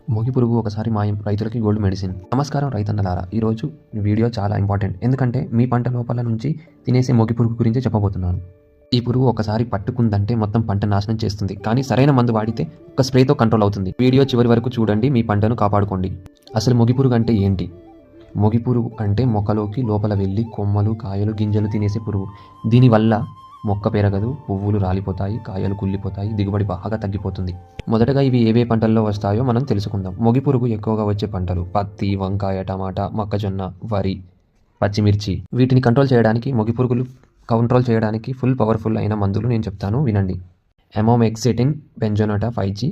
మొగి పురుగు ఒకసారి మాయం, రైతులకి గోల్డ్ మెడిసిన్. నమస్కారం రైతన్నలారా, ఈరోజు వీడియో చాలా ఇంపార్టెంట్. ఎందుకంటే మీ పంట లోపల నుంచి తినేసే మొగి పురుగు గురించి చెప్పబోతున్నాను. ఈ పురుగు ఒకసారి పట్టుకుందంటే మొత్తం పంట నాశనం చేస్తుంది. కానీ సరైన మందు వాడితే ఒక స్ప్రేతో కంట్రోల్ అవుతుంది. వీడియో చివరి వరకు చూడండి, మీ పంటను కాపాడుకోండి. అసలు మొగి పురుగు అంటే ఏంటి? మొగి పురుగు అంటే మొక్కలోకి లోపల వెళ్ళి కొమ్మలు, కాయలు, గింజలు తినేసే పురుగు. దీనివల్ల మొక్క పెరగదు, పువ్వులు రాలిపోతాయి, కాయలు కుళ్ళిపోతాయి, దిగుబడి బాగా తగ్గిపోతుంది. మొదటగా ఇవి ఏవే పంటల్లో వస్తాయో మనం తెలుసుకుందాం. మొగి పురుగు ఎక్కువగా వచ్చే పంటలు పత్తి, వంకాయ, టమాటా, మొక్కజొన్న, వరి, పచ్చిమిర్చి. వీటిని కంట్రోల్ చేయడానికి, మొగి పురుగులు కంట్రోల్ చేయడానికి ఫుల్ పవర్ఫుల్ అయిన మందులు నేను చెప్తాను, వినండి. అమోమెక్సిటిన్ బెంజోనోటా 5G.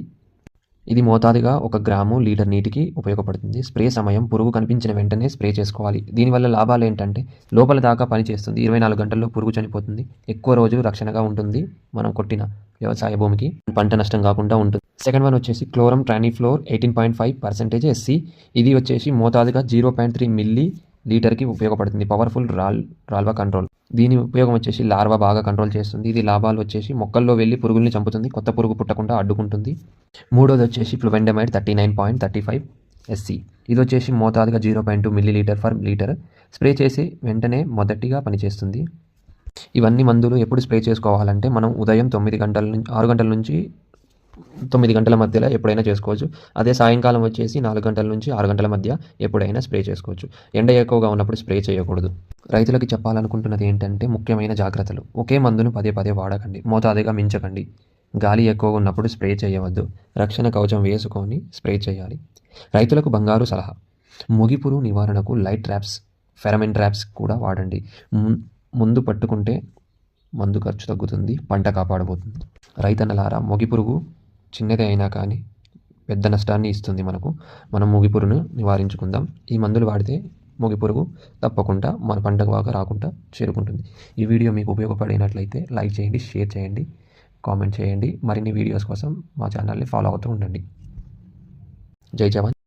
ఇది మోతాదుగా 1 గ్రాము లీటర్ నీటికి ఉపయోగపడుతుంది. స్ప్రే సమయం పురుగు కనిపించిన వెంటనే స్ప్రే చేసుకోవాలి. దీనివల్ల లాభాలు ఏంటంటే లోపల దాకా పనిచేస్తుంది, 24 గంటల్లో పురుగు చనిపోతుంది, ఎక్కువ రోజు రక్షణగా ఉంటుంది, మనం కొట్టిన వ్యవసాయ భూమికి పంట నష్టం కాకుండా ఉంటుంది. సెకండ్ వన్ వచ్చేసి క్లోరమ్ ట్రానిఫ్లోర్ 18.5% SC. ఇది వచ్చేసి మోతాదుగా 0.3 మిల్లీ లీటర్కి ఉపయోగపడుతుంది. పవర్ఫుల్ రాల్వా కంట్రోల్. దీని ఉపయోగం వచ్చేసి లార్వా బాగా కంట్రోల్ చేస్తుంది. ఇది లాభాలు వచ్చేసి మొక్కల్లో వెళ్ళి పురుగుల్ని చంపుతుంది, కొత్త పురుగు పుట్టకుండా అడ్డుకుంటుంది. మూడోది వచ్చేసి ఫ్లువెండమైడ్ 39.35 SC. ఇది వచ్చేసి మోతాదుగా 0.2 milli litre per litre. Spray చేసి వెంటనే మొదటిగా పనిచేస్తుంది. ఇవన్నీ మందులు ఎప్పుడు స్ప్రే చేసుకోవాలంటే మనం ఉదయం 6 గంటల నుంచి 9 గంటల మధ్యలో ఎప్పుడైనా చేసుకోవచ్చు. అదే సాయంకాలం వచ్చేసి 4 గంటల నుంచి 6 గంటల మధ్య ఎప్పుడైనా స్ప్రే చేసుకోవచ్చు. ఎండ ఎక్కువగా ఉన్నప్పుడు స్ప్రే చేయకూడదు. రైతులకి చెప్పాలనుకుంటున్నది ఏంటంటే ముఖ్యమైన జాగ్రత్తలు. ఒకే మందును పదే పదే వాడకండి, మోతాదుగా మించకండి. గాలి ఎక్కువగా ఉన్నప్పుడు స్ప్రే చేయవద్దు. రక్షణ కవచం వేసుకొని స్ప్రే చేయాలి. రైతులకు బంగారు సలహా: మొగి పురుగు నివారణకు లైట్ ట్రాప్స్, ఫెరమిన్ ట్రాప్స్ కూడా వాడండి. ముందు పట్టుకుంటే మందు ఖర్చు తగ్గుతుంది, పంట కాపాడబోతుంది. రైతన్నలారా, మొగి పురుగు చిన్నదే అయినా కానీ పెద్ద నష్టాన్ని ఇస్తుంది మనకు. మనం మొగి పురుగును నివారించుకుందాం. ఈ మందులు వాడితే మొగి పురుగు తప్పకుండా మన పంట బాగా రాకుండా చేరుకుంటుంది. ఈ వీడియో మీకు ఉపయోగపడినట్లయితే లైక్ చేయండి, షేర్ చేయండి, కామెంట్ చేయండి. మరిన్ని వీడియోస్ కోసం మా ఛానల్ని ఫాలో అవుతూ ఉండండి. జై జవాన్.